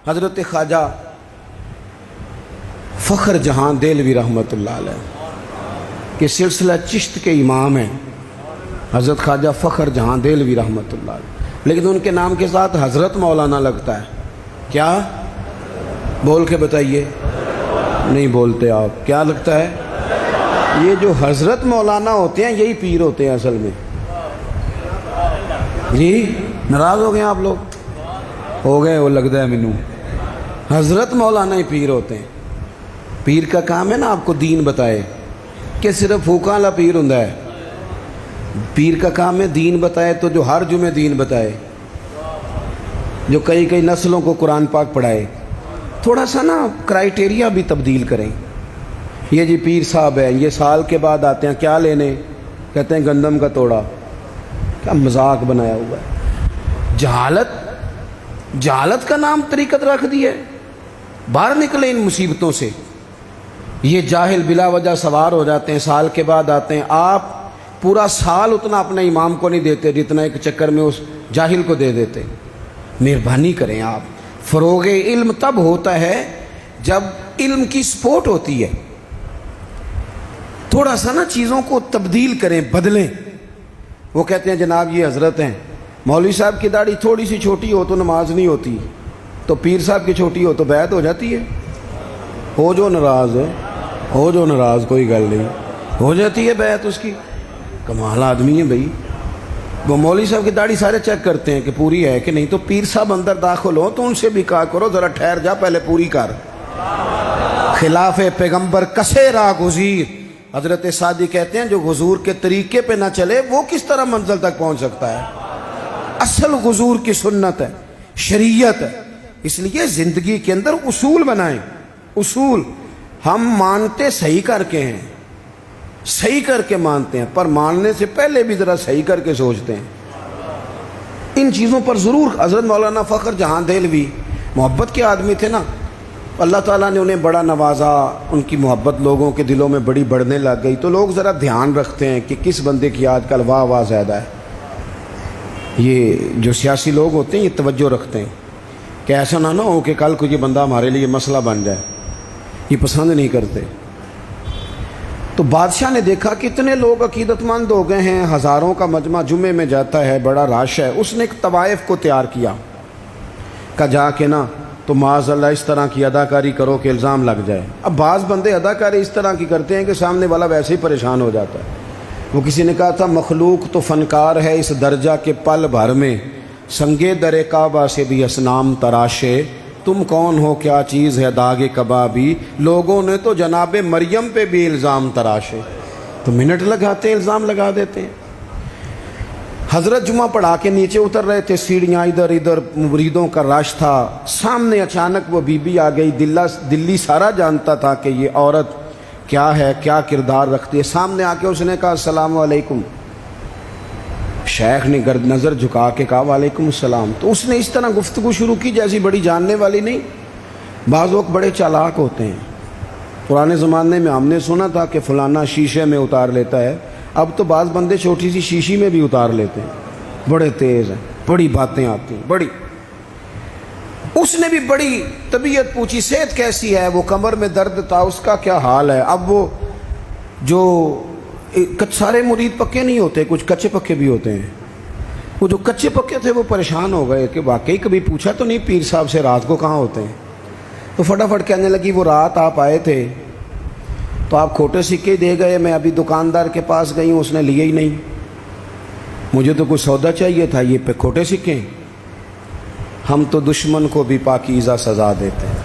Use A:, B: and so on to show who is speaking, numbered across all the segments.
A: حضرت خواجہ فخر جہاں دہلوی رحمۃ اللہ علیہ کہ سلسلہ چشت کے امام ہیں حضرت خواجہ فخر جہاں دہلوی رحمۃ اللہ علیہ، لیکن ان کے نام کے ساتھ حضرت مولانا لگتا ہے۔ کیا بول کے بتائیے، نہیں بولتے آپ، کیا لگتا ہے؟ یہ جو حضرت مولانا ہوتے ہیں یہی پیر ہوتے ہیں اصل میں۔ جی ناراض ہو گئے آپ لوگ؟ ہو گئے، وہ لگتا ہے مینوں۔ حضرت مولانا ہی پیر ہوتے ہیں۔ پیر کا کام ہے نا آپ کو دین بتائے، کہ صرف پھوکاں والا پیر ہوندا ہے؟ پیر کا کام ہے دین بتائے، تو جو ہر جمعے دین بتائے، جو کئی نسلوں کو قرآن پاک پڑھائے۔ تھوڑا سا نا کرائیٹیریا بھی تبدیل کریں۔ یہ جی پیر صاحب ہیں، یہ سال کے بعد آتے ہیں، کیا لینے؟ کہتے ہیں گندم کا توڑا۔ کیا مذاق بنایا ہوا ہے؟ جہالت کا نام طریقت رکھ دی ہے۔ باہر نکلیں ان مصیبتوں سے۔ یہ جاہل بلا وجہ سوار ہو جاتے ہیں، سال کے بعد آتے ہیں۔ آپ پورا سال اتنا اپنے امام کو نہیں دیتے جتنا ایک چکر میں اس جاہل کو دے دیتے۔ مہربانی کریں آپ۔ فروغ علم تب ہوتا ہے جب علم کی سپورٹ ہوتی ہے۔ تھوڑا سا نا چیزوں کو تبدیل کریں، بدلیں۔ وہ کہتے ہیں جناب یہ حضرت ہیں، مولوی صاحب کی داڑھی تھوڑی سی چھوٹی ہو تو نماز نہیں ہوتی، تو پیر صاحب کی چھوٹی ہو تو بیعت ہو جاتی ہے۔ ہو جو ناراض ہے، ہو جو ناراض، کوئی گل نہیں، ہو جاتی ہے بیعت اس کی۔ کمال آدمی ہے بھائی۔ وہ مولوی صاحب کی داڑھی سارے چیک کرتے ہیں کہ پوری ہے کہ نہیں، تو پیر صاحب اندر داخل ہو تو ان سے بھی کہا کرو ذرا ٹھہر جا، پہلے پوری کر۔ خلاف پیغمبر کسے راہ گزیر۔ حضرت سعدی کہتے ہیں جو حضور کے طریقے پہ نہ چلے وہ کس طرح منزل تک پہنچ سکتا ہے؟ اصل حضور کی سنت ہے، شریعت ہے۔ اس لیے زندگی کے اندر اصول بنائیں۔ اصول ہم مانتے صحیح کر کے ہیں، صحیح کر کے مانتے ہیں، پر ماننے سے پہلے بھی ذرا صحیح کر کے سوچتے ہیں۔ ان چیزوں پر ضرور۔ حضرت مولانا فخر جہاں دہلوی محبت کے آدمی تھے نا، اللہ تعالیٰ نے انہیں بڑا نوازا، ان کی محبت لوگوں کے دلوں میں بڑی بڑھنے لگ گئی، تو لوگ ذرا دھیان رکھتے ہیں کہ کس بندے کی آج کل واہ واہ زیادہ ہے۔ یہ جو سیاسی لوگ ہوتے ہیں یہ توجہ رکھتے ہیں کہ ایسا نہ ہو کہ کل کو یہ بندہ ہمارے لیے مسئلہ بن جائے، یہ پسند نہیں کرتے۔ تو بادشاہ نے دیکھا کہ اتنے لوگ عقیدت مند ہو گئے ہیں، ہزاروں کا مجمع جمعے میں جاتا ہے، بڑا رش ہے۔ اس نے ایک طوائف کو تیار کیا کہ جا کے نا تو معاذ اللہ اس طرح کی اداکاری کرو کہ الزام لگ جائے۔ اب بعض بندے اداکاری اس طرح کی کرتے ہیں کہ سامنے والا ویسے ہی پریشان ہو جاتا ہے۔ وہ کسی نے کہا تھا مخلوق تو فنکار ہے اس درجہ کے پل بھر میں، سنگے در کعبہ سے بھی اسنام تراشے، تم کون ہو کیا چیز ہے داغ کبابی، لوگوں نے تو جناب مریم پہ بھی الزام تراشے۔ تو منٹ لگاتے ہیں، الزام لگا دیتے ہیں۔ حضرت جمعہ پڑھا کے نیچے اتر رہے تھے، سیڑھیاں ادھر ادھر مریدوں کا رش تھا، سامنے اچانک وہ بی بی آ گئی۔ دلی سارا جانتا تھا کہ یہ عورت کیا ہے، کیا کردار رکھتی ہے۔ سامنے آ کے اس نے کہا السلام علیکم۔ شیخ نے گرد نظر جھکا کے کہا وعلیکم السلام۔ تو اس نے اس طرح گفتگو شروع کی جیسی بڑی جاننے والی نہیں۔ بعض لوگ بڑے چالاک ہوتے ہیں۔ پرانے زمانے میں ہم نے سنا تھا کہ فلانا شیشے میں اتار لیتا ہے، اب تو بعض بندے چھوٹی سی شیشی میں بھی اتار لیتے ہیں۔ بڑے تیز ہیں، بڑی باتیں آتی ہیں، بڑی۔ اس نے بھی بڑی طبیعت پوچھی، صحت کیسی ہے؟ وہ کمر میں درد تھا، اس کا کیا حال ہے؟ اب وہ جو سارے مرید پکے نہیں ہوتے، کچھ کچے پکے بھی ہوتے ہیں۔ وہ جو کچے پکے تھے وہ پریشان ہو گئے کہ واقعی کبھی پوچھا تو نہیں پیر صاحب سے رات کو کہاں ہوتے ہیں؟ تو فٹافٹ کہنے لگی وہ رات آپ آئے تھے تو آپ کھوٹے سکے دے گئے، میں ابھی دکاندار کے پاس گئی ہوں، اس نے لیے ہی نہیں، مجھے تو کچھ سودا چاہیے تھا، یہ پہ کھوٹے سکے۔ ہم تو دشمن کو بھی پاکیزہ سزا دیتے ہیں۔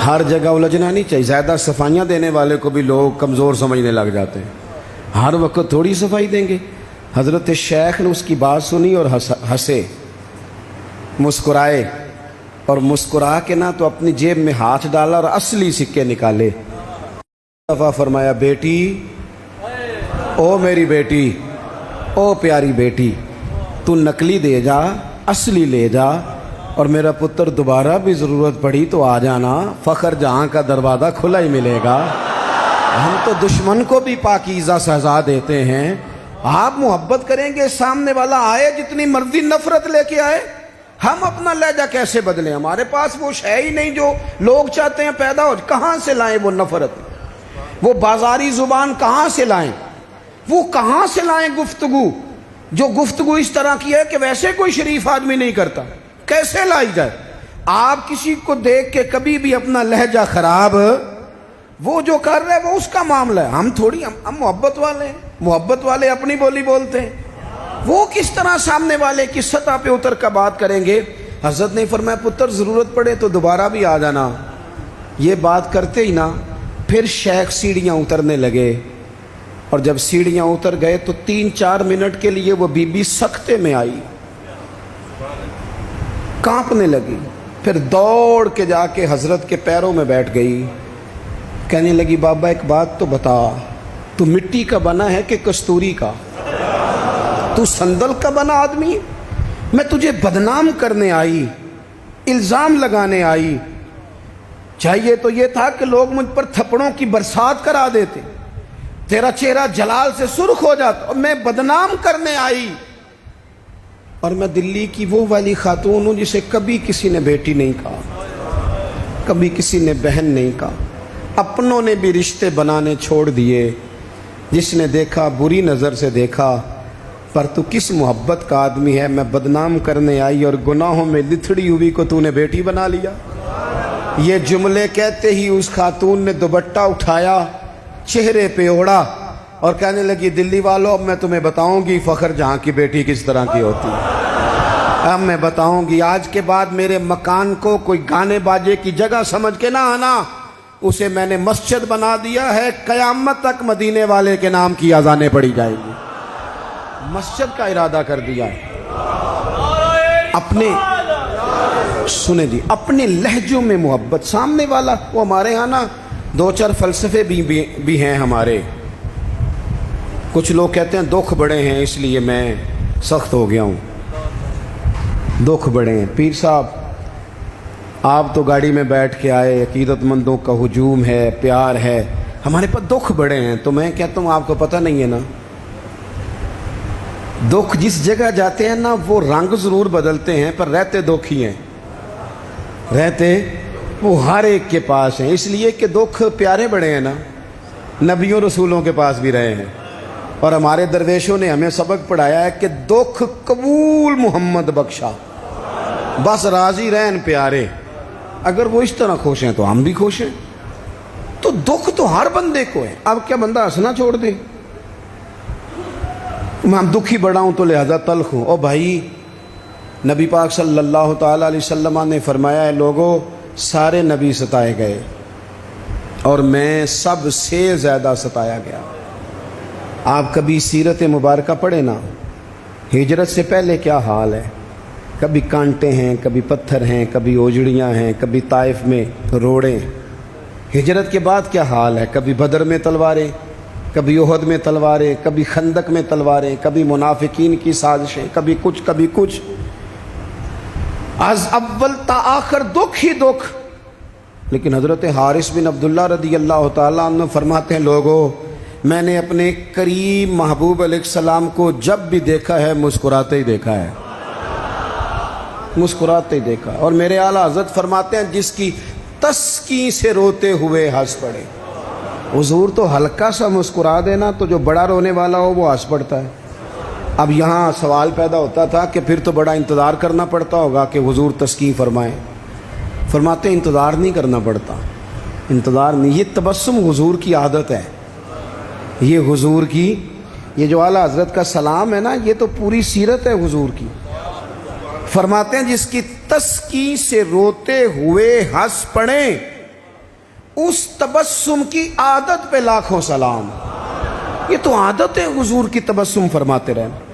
A: ہر جگہ الجھنا نہیں چاہیے، زیادہ صفائیاں دینے والے کو بھی لوگ کمزور سمجھنے لگ جاتے ہیں۔ ہر وقت تھوڑی صفائی دیں گے۔ حضرت شیخ نے اس کی بات سنی اور ہنسے، مسکرائے، اور مسکرا کے نہ تو اپنی جیب میں ہاتھ ڈالا اور اصلی سکے نکالے۔ دفعہ فرمایا بیٹی، او میری بیٹی، او پیاری بیٹی، تو نقلی دے جا، اصلی لے جا، اور میرا پتر دوبارہ بھی ضرورت پڑی تو آ جانا، فخر جہاں کا دروازہ کھلا ہی ملے گا۔ ہم تو دشمن کو بھی پاکیزہ سزا دیتے ہیں۔ آپ محبت کریں گے، سامنے والا آئے جتنی مرضی نفرت لے کے آئے، ہم اپنا لہجہ کیسے بدلیں؟ ہمارے پاس وہ شے ہی نہیں جو لوگ چاہتے ہیں پیدا ہو. کہاں سے لائیں وہ نفرت؟ وہ بازاری زبان کہاں سے لائیں؟ وہ کہاں سے لائیں گفتگو جو گفتگو اس طرح کی ہے کہ ویسے کوئی شریف آدمی نہیں کرتا؟ کیسے لائی جائے؟ آپ کسی کو دیکھ کے کبھی بھی اپنا لہجہ خراب، وہ جو کر رہا ہے وہ اس کا معاملہ ہے. ہم تھوڑی، ہم محبت والے ہیں، محبت والے اپنی بولی بولتے ہیں. وہ کس طرح سامنے والے کی سطح پہ اتر کر بات کریں گے؟ حضرت نے فرمایا پتر ضرورت پڑے تو دوبارہ بھی آ جانا. یہ بات کرتے ہی نا پھر شیخ سیڑھیاں اترنے لگے، اور جب سیڑھیاں اتر گئے تو 3-4 منٹ کے لیے وہ بی بی سکتے میں آئی، کانپنے لگی. پھر دوڑ کے جا کے حضرت کے پیروں میں بیٹھ گئی. کہنے لگی بابا ایک بات تو بتا، تو مٹی کا بنا ہے کہ کستوری کا؟ تو سندل کا بنا آدمی؟ میں تجھے بدنام کرنے آئی، الزام لگانے آئی. چاہیے تو یہ تھا کہ لوگ مجھ پر تھپڑوں کی برسات کرا دیتے، تیرا چہرہ جلال سے سرخ ہو جاتا، اور میں بدنام کرنے آئی. اور میں دلی کی وہ والی خاتون ہوں جسے کبھی کسی نے بیٹی نہیں کہا، کبھی کسی نے بہن نہیں کہا. اپنوں نے بھی رشتے بنانے چھوڑ دیے. جس نے دیکھا بری نظر سے دیکھا، پر تو کس محبت کا آدمی ہے؟ میں بدنام کرنے آئی اور گناہوں میں لتھڑی ہوئی کو تو نے بیٹی بنا لیا. یہ جملے کہتے ہی اس خاتون نے دوپٹہ اٹھایا، چہرے پہ اوڑا، اور کہنے لگی دلی والوں اب میں تمہیں بتاؤں گی فخر جہاں کی بیٹی کس طرح کی ہوتی ہے. اب میں بتاؤں گی. آج کے بعد میرے مکان کو کوئی گانے باجے کی جگہ سمجھ کے نہ آنا، اسے میں نے مسجد بنا دیا ہے. قیامت تک مدینے والے کے نام کی اذانیں پڑھی جائیں گی. مسجد کا ارادہ کر دیا ہے. اپنے سنیں جی، اپنے لہجوں میں محبت. سامنے والا وہ ہمارے ہاں نا 2-4 فلسفے بھی ہیں ہمارے. کچھ لوگ کہتے ہیں دکھ بڑے ہیں اس لیے میں سخت ہو گیا ہوں. دکھ بڑے ہیں پیر صاحب، آپ تو گاڑی میں بیٹھ کے آئے، عقیدت مندوں کا ہجوم ہے، پیار ہے. ہمارے پاس دکھ بڑے ہیں. تو میں کہتا ہوں آپ کو پتہ نہیں ہے نا، دکھ جس جگہ جاتے ہیں نا وہ رنگ ضرور بدلتے ہیں پر رہتے دکھ ہی ہیں. رہتے وہ ہر ایک کے پاس ہیں، اس لیے کہ دکھ پیارے بڑے ہیں نا. نبیوں رسولوں کے پاس بھی رہے ہیں، اور ہمارے درویشوں نے ہمیں سبق پڑھایا ہے کہ دکھ قبول محمد بخشا، بس راضی رہن پیارے. اگر وہ اس طرح خوش ہیں تو ہم بھی خوش ہیں. تو دکھ تو ہر بندے کو ہے. اب کیا بندہ ہنسنا چھوڑ دے؟ میں دکھی بڑا ہوں تو لہذا تلخ ہوں. او بھائی، نبی پاک صلی اللہ تعالی علیہ وسلم نے فرمایا ہے لوگوں سارے نبی ستائے گئے اور میں سب سے زیادہ ستایا گیا. آپ کبھی سیرت مبارکہ پڑھیں نا، ہجرت سے پہلے کیا حال ہے. کبھی کانٹے ہیں، کبھی پتھر ہیں، کبھی اوجڑیاں ہیں، کبھی طائف میں روڑیں. ہجرت کے بعد کیا حال ہے. کبھی بدر میں تلواریں، کبھی احد میں تلواریں، کبھی خندق میں تلواریں، کبھی منافقین کی سازشیں، کبھی کچھ کبھی کچھ. از اول تا آخر دکھ ہی دکھ. لیکن حضرت حارث بن عبداللہ رضی اللہ تعالیٰ عنہ فرماتے ہیں لوگوں میں نے اپنے کریم محبوب علیہ السلام کو جب بھی دیکھا ہے مسکراتے ہی دیکھا ہے، مسکراتے ہی دیکھا. اور میرے اعلیٰ حضرت فرماتے ہیں جس کی تسکین سے روتے ہوئے ہنس پڑے. حضور تو ہلکا سا مسکرا دینا تو جو بڑا رونے والا ہو وہ ہنس پڑتا ہے. اب یہاں سوال پیدا ہوتا تھا کہ پھر تو بڑا انتظار کرنا پڑتا ہوگا کہ حضور تسکین فرمائیں. فرماتے ہیں انتظار نہیں کرنا پڑتا، انتظار نہیں. یہ تبسم حضور کی عادت ہے. یہ حضور کی، یہ جو اعلیٰ حضرت کا سلام ہے نا، یہ تو پوری سیرت ہے حضور کی. فرماتے ہیں جس کی تسکین سے روتے ہوئے ہنس پڑیں اس تبسم کی عادت پہ لاکھوں سلام. یہ تو عادت ہے حضور کی تبسم فرماتے رہنا.